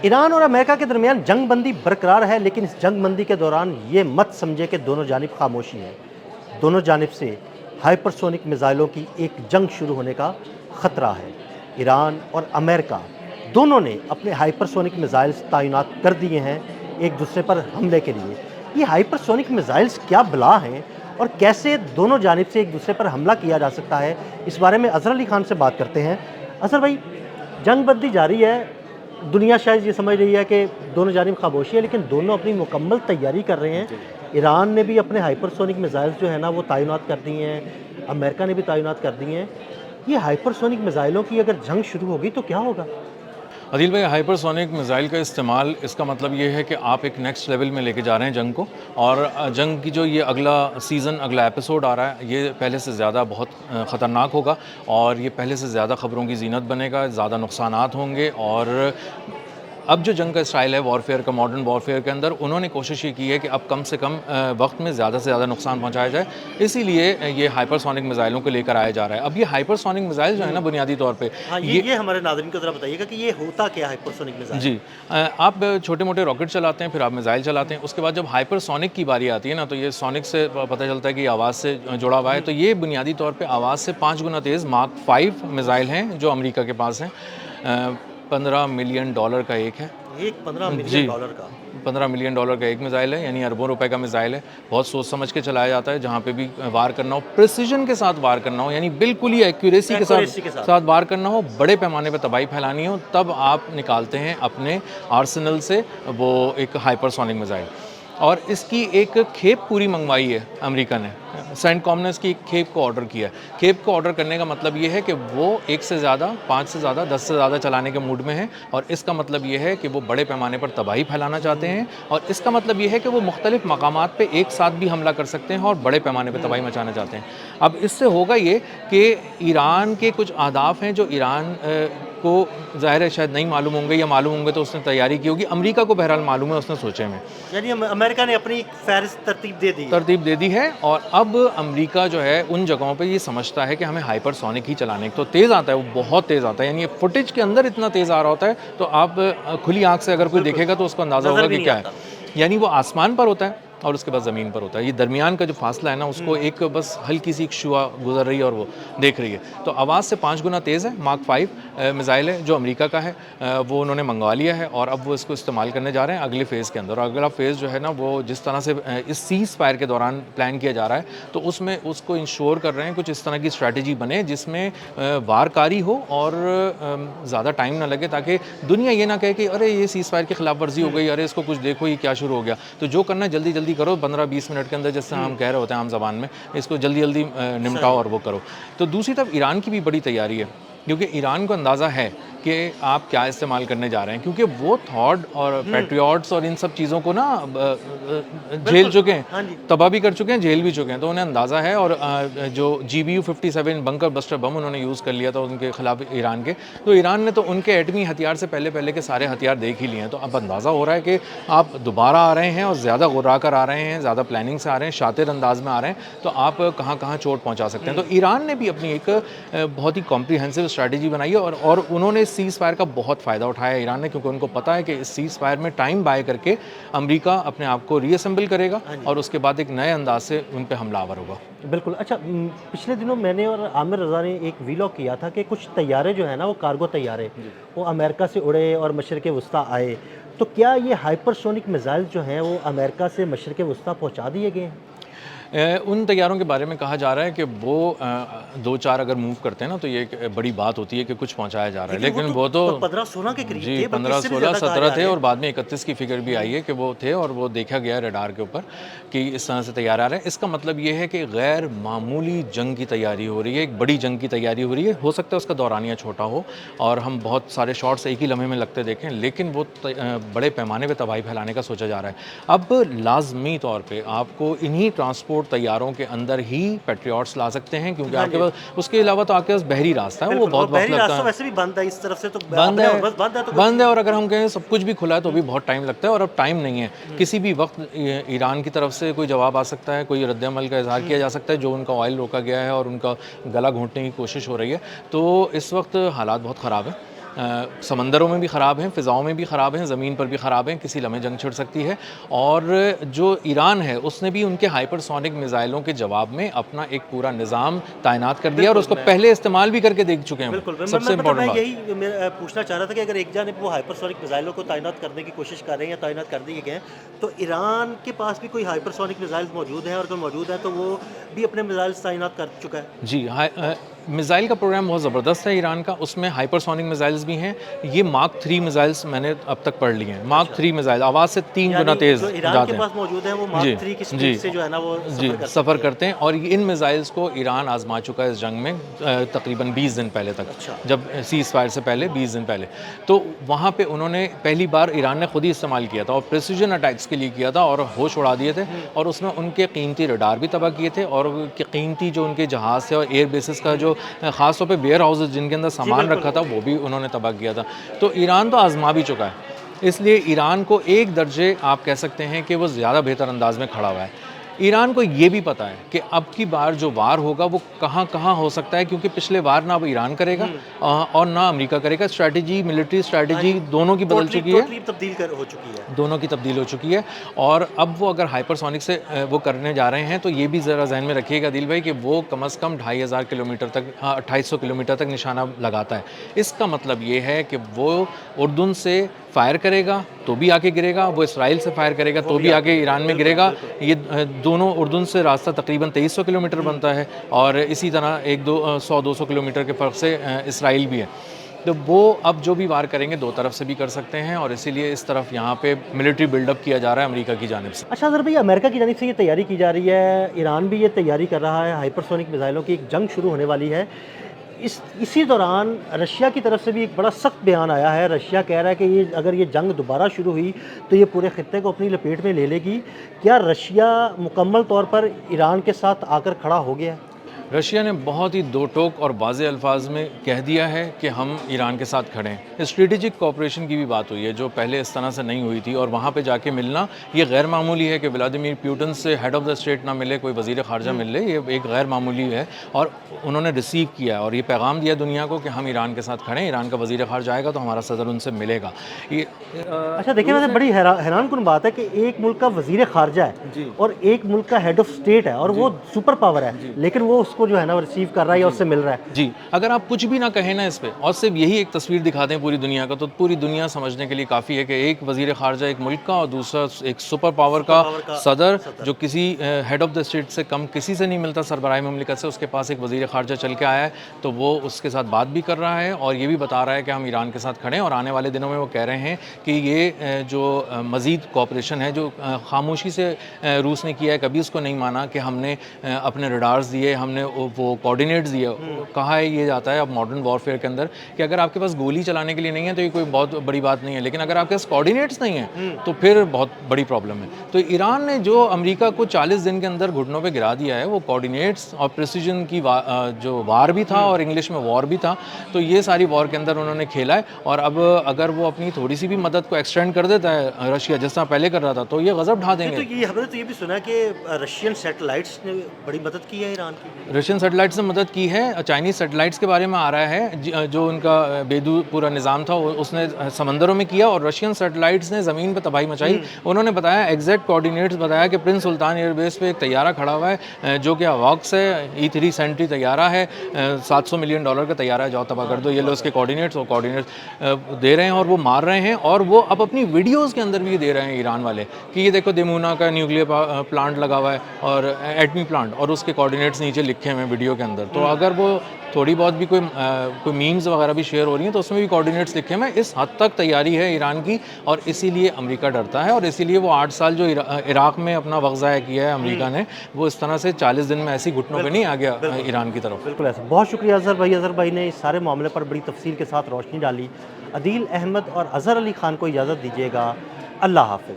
Iran और America के दरमियान जंग बंदी बरकरार है, लेकिन इस जंग बंदी के दौरान ये मत समझे कि दोनों जानिब खामोशी है। दोनों जानिब से हाइपरसोनिक मिसाइलों की एक जंग शुरू होने का खतरा है। ईरान और अमेरिका दोनों ने अपने हाइपरसोनिक मिसाइल्स तैनात कर दिए हैं एक दूसरे पर हमले के लिए। ये हाइपरसोनिक मिसाइल्स क्या बला हैं और कैसे दोनों जानिब से एक दूसरे पर हमला किया जा सकता है, इस बारे में अज़हर अली खान से बात करते हैं। अज़हर भाई, जंग बंदी जारी है, दुनिया शायद ये समझ रही है कि दोनों जानिब खामोशी है, लेकिन दोनों अपनी मुकम्मल तैयारी कर रहे हैं। ईरान ने भी अपने हाइपरसोनिक मिसाइल्स जो है ना वो तैनात कर दिए हैं, अमेरिका ने भी तैनात कर दिए हैं। ये हाइपरसोनिक मिसाइलों की अगर जंग शुरू होगी तो क्या होगा? अदील भाई, हाइपरसोनिक मिसाइल का इस्तेमाल, इसका मतलब ये है कि आप एक नेक्स्ट लेवल में लेके जा रहे हैं जंग को। और जंग की जो ये अगला सीज़न, अगला एपिसोड आ रहा है, ये पहले से ज़्यादा बहुत ख़तरनाक होगा और ये पहले से ज़्यादा ख़बरों की ज़ीनत बनेगा, ज़्यादा नुकसानात होंगे। और अब जो जंग का स्टाइल है वॉरफेयर का, मॉडर्न वॉरफेयर के अंदर, उन्होंने कोशिश ये की है कि अब कम से कम वक्त में ज़्यादा से ज़्यादा नुकसान पहुंचाया जाए। इसीलिए ये हाइपरसोनिक मिसाइलों को लेकर आया जा रहा है। अब ये हाइपरसोनिक मिसाइल जो है ना, बुनियादी तौर पे हाँ, ये हमारे नाज़रीन को ज़रा बताइएगा कि ये होता क्या है हाइपरसोनिक मिसाइल? जी, आप छोटे मोटे रॉकेट चलाते हैं, फिर आप मिसाइल चलाते हैं, उसके बाद जब हाइपरसोनिक की बारी आती है ना, तो ये सोनिक से पता चलता है कि आवाज़ से जुड़ा हुआ है। तो ये बुनियादी तौर पे आवाज़ से 5 गुना तेज़ मार्क 5 मिसाइल हैं जो अमेरिका के पास हैं। $15 मिलियन का एक है। एक $15 जी, मिलियन का? $15 मिलियन का एक मिसाइल है, यानी अरबों रुपए का मिसाइल है। बहुत सोच समझ के चलाया जाता है, जहाँ पे भी वार करना हो, प्रिसिजन के साथ वार करना हो, यानी बिल्कुल ही एक्यूरेसी के साथ वार करना हो, बड़े पैमाने पर तबाही फैलानी हो, तब आप निकालते हैं अपने आर्सेनल से वो एक हाइपरसोनिक मिसाइल। और इसकी एक खेप पूरी मंगवाई है अमेरिका ने। सेंटकॉम ने इसकी एक खेप को ऑर्डर किया है। खेप को ऑर्डर करने का मतलब ये है कि वो 1 से ज़्यादा, 5 से ज़्यादा, 10 से ज़्यादा चलाने के मूड में है। और इसका मतलब ये है कि वो बड़े पैमाने पर तबाही फैलाना चाहते हैं। और इसका मतलब ये है कि वो मुख्तलिफ मकामात पे एक साथ भी हमला कर सकते हैं और बड़े पैमाने पर तबाही मचाना चाहते हैं। अब इससे होगा ये कि ईरान के कुछ अहदाफ हैं जो ईरान को ज़ाहिर है शायद नहीं मालूम होंगे, या मालूम होंगे तो उसने तैयारी की होगी। अमेरिका को बहरहाल मालूम है, उसने सोचे में, यानी अमेरिका ने अपनी फ़हरिस्त तरतीब दे दी है। और अब अमेरिका जो है उन जगहों पे ये समझता है कि हमें हाइपरसोनिक ही चलाने, तो तेज़ आता है, वो बहुत तेज़ आता है, यानी फुटेज के अंदर इतना तेज़ आ रहा होता है तो आप खुली आंख से अगर कोई देखेगा तो उसको अंदाज़ा होगा कि क्या है। यानी वो आसमान पर होता है और उसके बाद ज़मीन पर होता है। ये दरमियान का जो फासला है ना, उसको एक बस हल्की सी एक शुआ गुजर रही है और वो देख रही है। तो आवाज़ से 5 गुना तेज़ है। मार्क 5 मिसाइल है जो अमेरिका का है, वो उन्होंने मंगवा लिया है और अब वो इसको इस्तेमाल करने जा रहे हैं अगले फ़ेज़ के अंदर। और अगला फ़ेज़ जो है ना, वो जिस तरह से इस सीज़ फायर के दौरान प्लान किया जा रहा है, तो उसमें उसको इंश्योर कर रहे हैं कुछ इस तरह की स्ट्रैटेजी बने जिसमें वारकारी हो और ज़्यादा टाइम ना लगे, ताकि दुनिया ये ना कहे कि अरे ये सीज़ फायर की खिलाफ वर्जी हो गई, अरे इसको कुछ देखो ये क्या शुरू हो गया। तो जो करना है जल्दी जल्दी करो, 15-20 मिनट के अंदर, जैसे हम कह रहे होते हैं आम ज़बान में, इसको जल्दी जल्दी निपटाओ और वो करो। तो दूसरी तरफ ईरान की भी बड़ी तैयारी है, क्योंकि ईरान को अंदाज़ा है कि आप क्या इस्तेमाल करने जा रहे हैं, क्योंकि वो थॉड और पैट्रियट्स और इन सब चीज़ों को ना झेल चुके हैं, तबाह भी कर चुके हैं, झेल भी चुके हैं, तो उन्हें अंदाज़ा है। और जो GBU-57 बंकर बस्टर बम उन्होंने यूज़ कर लिया था उनके खिलाफ ईरान के, तो ईरान ने तो उनके एटमी हथियार से पहले के सारे हथियार देख ही लिए हैं। तो अब अंदाज़ा हो रहा है कि आप दोबारा आ रहे हैं और ज़्यादा गुर्रा कर आ रहे हैं, ज़्यादा प्लानिंग से आ रहे हैं, शातिर अंदाज में आ रहे हैं, तो आप कहाँ कहाँ चोट पहुँचा सकते हैं। तो ईरान ने भी अपनी एक बहुत ही कॉम्प्रीहेंसिव स्ट्रैटेजी बनाई है और उन्होंने सीज़ फायर का बहुत फ़ायदा उठाया ईरान ने, क्योंकि उनको पता है कि इस सीज़ फायर में टाइम बाय करके अमेरिका अपने आप को रीअसेंबल करेगा और उसके बाद एक नए अंदाज से उन पे हमलावर होगा। बिल्कुल। अच्छा, पिछले दिनों मैंने और आमिर रज़ा ने एक वीलॉग किया था कि कुछ तैयारे जो है ना, वो कार्गो तैयारे, वो अमेरिका से उड़े और मशरिक़ वस्ता आए। तो क्या ये हाइपरसोनिक मिसाइल जो हैं वो अमेरिका से मशरिक़ वस्ता पहुँचा दिए गए हैं? उन तैयारों के बारे में कहा जा रहा है कि वो 2-4 अगर मूव करते हैं ना, तो ये एक बड़ी बात होती है कि कुछ पहुंचाया जा रहा है, लेकिन वो तो 15-16 के करीब जी थे, 15-16-17 थे और बाद में 31 की फिगर भी आई है कि वो थे, और वो देखा गया रडार के ऊपर कि इस तरह से तैयार आ रहे हैं। इसका मतलब ये है कि गैर मामूली जंग की तैयारी हो रही है, एक बड़ी जंग की तैयारी हो रही है। हो सकता है उसका दौरानिया छोटा हो और हम बहुत सारे शॉट्स एक ही लम्हे में लगते देखें, लेकिन वो बड़े पैमाने पर तबाही फैलाने का सोचा जा रहा है। अब लाजमी तौर पर आपको इन्हीं ट्रांसपोर्ट तैयारों के अंदर ही पैट्रियट्स ला सकते हैं, क्योंकि आपके पास उसके अलावा तो आपके पास बहरी रास्ता है, वो बहुत वक्त लगता है। वैसे भी बंद है इस तरफ से, तो बंद है और अगर हम कहें सब कुछ भी खुला है तो भी बहुत टाइम लगता है, और अब टाइम नहीं है। किसी भी वक्त ईरान की तरफ से कोई जवाब आ सकता है, कोई रद्द-ए-अमल का इज़हार किया जा सकता है, जो उनका ऑयल रोका गया है और उनका गला घोंटने की कोशिश हो रही है। तो इस वक्त हालात बहुत ख़राब है। समंदरों में भी ख़राब हैं, फ़िज़ाओं में भी ख़राब हैं, ज़मीन पर भी ख़राब हैं, किसी लम्हे जंग छिड़ सकती है। और जो ईरान है उसने भी उनके हाइपरसोनिक मिसाइलों के जवाब में अपना एक पूरा निज़ाम तैनात कर दिया और उसको पहले इस्तेमाल भी करके देख चुके हैं। बिल्कुल, सबसे इम्पोर्टेंट बात। यही पूछना चाह रहा था कि अगर एक जानिब वो हाइपरसोनिक मिसाइलों को तैनात करने की कोशिश कर रहे हैं या तैनात कर दिए गए हैं, तो ईरान के पास भी कोई हाइपरसोनिक मिसाइल मौजूद हैं, और अगर मौजूद है तो वो भी अपने मिसाइल तैनात कर चुका है। जी, मिसाइल का प्रोग्राम बहुत ज़बरदस्त है ईरान का, उसमें हाइपरसोनिक मिसाइल्स भी हैं। ये मार्क 3 मिसाइल्स मैंने अब तक पढ़ लिए हैं। मार्क 3 मिसाइल आवाज़ से 3 गुना यानी तेज़ जो ईरान जाते के हैं। पास मौजूद है वो मार्क 3 की जी, स्पीड से जो है ना वो जी, सफ़र सफ़र करते हैं। और इन मिसाइल्स को ईरान आजमा चुका है इस जंग में तकरीबन 20 दिन पहले तक। अच्छा। जब सीज़ फायर से पहले 20 दिन पहले, तो वहाँ पे उन्होंने पहली बार ईरान ने खुद ही इस्तेमाल किया था और प्रिसिजन अटैक्स के लिए किया था और होश उड़ा दिए थे। और उसमें उनके कीमती रडार भी तबाह किए थे और कीमती जो उनके जहाज़ थे और एयर बेसिस का जो ख़ास तौर पे वेयर हाउसेस जिनके अंदर सामान रखा था वो भी उन्होंने तबाह किया था। तो ईरान तो आजमा भी चुका है, इसलिए ईरान को एक दर्जे आप कह सकते हैं कि वो ज़्यादा बेहतर अंदाज में खड़ा हुआ है। ईरान को ये भी पता है कि अब की बार जो वार होगा वो कहाँ कहाँ हो सकता है, क्योंकि पिछले वार ना अब ईरान करेगा और ना अमेरिका करेगा। स्ट्रैटेजी, मिलिट्री स्ट्रैटेजी दोनों की बदल चुकी है, हो चुकी है, दोनों की तब्दील हो चुकी है। और अब वो अगर हाइपरसोनिक से वो करने जा रहे हैं तो ये भी ज़रा जहन में रखिएगा दिल भाई कि वो कम से कम 2500 किलोमीटर तक, 2800 किलोमीटर तक निशाना लगाता है। इसका मतलब ये है कि वो उर्दून से फायर करेगा तो भी आके गिरेगा, वो इसराइल से फायर करेगा तो भी आके ईरान में गिरेगा। ये दोनों उर्दून से रास्ता तकरीबन 2300 किलोमीटर बनता है और इसी तरह 100-200 किलोमीटर के फ़र्क से इसराइल भी है। तो वो अब जो भी वार करेंगे दो तरफ से भी कर सकते हैं और इसीलिए इस तरफ यहाँ पे मिलिट्री बिल्डअप किया जा रहा है अमेरिका की जानिब से। अच्छा अज़र भाई, अमेरिका की जानिब से ये तैयारी की जा रही है, ईरान भी ये तैयारी कर रहा है, हाइपरसोनिक मिसाइलों की एक जंग शुरू होने वाली है। इसी दौरान रशिया की तरफ से भी एक बड़ा सख्त बयान आया है। रशिया कह रहा है कि ये अगर ये जंग दोबारा शुरू हुई तो ये पूरे खित्ते को अपनी लपेट में ले लेगी। क्या रशिया मुकम्मल तौर पर ईरान के साथ आकर खड़ा हो गया है? रशिया ने बहुत ही दो टोक और वाज़े अल्फाज में कह दिया है कि हम ईरान के साथ खड़े हैं। स्ट्रेटेजिक कोऑपरेशन की भी बात हुई है जो पहले इस तरह से नहीं हुई थी और वहाँ पे जाके मिलना ये गैर मामूली है कि व्लादिमीर पुतिन से हेड ऑफ़ द स्टेट ना मिले, कोई वज़ीर ख़ारजा मिले, ये एक गैर मामूली है। और उन्होंने रिसीव किया और ये पैगाम दिया दुनिया को कि हम ईरान के साथ खड़े हैं, ईरान का वज़ीर ख़ारजा आएगा तो हमारा सदर उनसे मिलेगा। ये अच्छा देखिए, वैसे बड़ी हैरानकुन बात है कि एक मुल्क का वज़ीर ख़ारजा है और एक मुल्क का हेड ऑफ़ स्टेट है और वो सुपर पावर है, लेकिन वो उसको जो है ना रिसीव कर रहा है या उससे मिल रहा है। जी, अगर आप कुछ भी ना कहें ना इस पे और सिर्फ यही एक तस्वीर दिखा दें पूरी दुनिया का, तो पूरी दुनिया समझने के लिए काफ़ी है कि एक वज़ीर ख़ारजा एक मुल्क का और दूसरा एक सुपर पावर का सदर जो किसी हेड ऑफ़ द स्टेट से कम किसी से नहीं मिलता, सरबराह मुमलिकत से, उसके पास एक वज़ीर ख़ारजा चल के आया है तो वो उसके साथ बात भी कर रहा है और ये भी बता रहा है कि हम ईरान के साथ खड़े हैं। और आने वाले दिनों में वो कह रहे हैं कि ये जो मज़ीद कोऑपरेशन है जो खामोशी से रूस ने किया है, कभी उसको नहीं माना कि हमने अपने रडार्स दिए, हमने वो कोऑर्डिनेट्स दिए। कहा है ये जाता है अब मॉडर्न वॉरफेयर के अंदर कि अगर आपके पास गोली चलाने के लिए नहीं है तो ये कोई बहुत बड़ी बात नहीं है, लेकिन अगर आपके पास कोऑर्डिनेट्स नहीं है तो फिर बहुत बड़ी प्रॉब्लम है। तो ईरान ने जो अमेरिका को 40 दिन के अंदर घुटनों पे गिरा दिया है वो कोऑर्डिनेट्स और प्रिसिजन की जो वार भी था और इंग्लिश में वॉर भी था, तो ये सारी वॉर के अंदर उन्होंने खेला है। और अब अगर वो अपनी थोड़ी सी भी मदद को एक्सटेंड कर देता है रशिया जिस तरह पहले कर रहा था तो ये गजब ढा देंगे। तो ये हमने तो ये भी सुना कि रशियन सैटेलाइट्स ने बड़ी मदद की है ईरान की। रशियन सैटेलाइट्स ने मदद की है, चाइनीज़ सैटेलाइट्स के बारे में आ रहा है जो उनका बेदू पूरा निज़ाम था उसने समंदरों में किया और रशियन सैटेलाइट्स ने ज़मीन पर तबाही मचाई। उन्होंने बताया एग्जैक्ट कोऑर्डिनेट्स बताया कि प्रिंस सुल्तान एयरबेस पे एक तैयारा खड़ा हुआ है जो कि अवॉक्स है, E3 सेंट्री तैयारा है, $700 मिलियन का तैयारा है, जाओ तबाह कर दो। ये लो उसके कोऑर्डिनेट्स और कोऑर्डिनेट्स दे रहे हैं और वो मार रहे हैं और वो अब अपनी वीडियोज़ के अंदर भी दे रहे हैं ईरान वाले कि ये देखो देमूना का न्यूक्लियर प्लांट लगा हुआ है और एटमी प्लांट और उसके कोऑर्डिनेट्स नीचे लिखे हुए हैं वीडियो के अंदर। तो अगर वो थोड़ी बहुत भी कोई मीम्स वगैरह भी शेयर हो रही हैं तो उसमें भी कोऑर्डिनेट्स लिखे हुए हैं। इस हद तक तैयारी है ईरान की और इसीलिए अमेरिका डरता है और इसीलिए वो 8 साल जो इराक़ में अपना वक्त ज़ाया किया है अमेरिका ने, वो इस तरह से 40 दिन में ऐसी घुटनों पे नहीं आ गया ईरान की तरफ। बिल्कुल ऐसा। बहुत शुक्रिया अज़हर भाई ने इस सारे मामले पर बड़ी तफसील के साथ रोशनी डाली। अदील अहमद और अज़हर अली ख़ान को इजाज़त दीजिएगा। अल्लाह हाफ़िज़।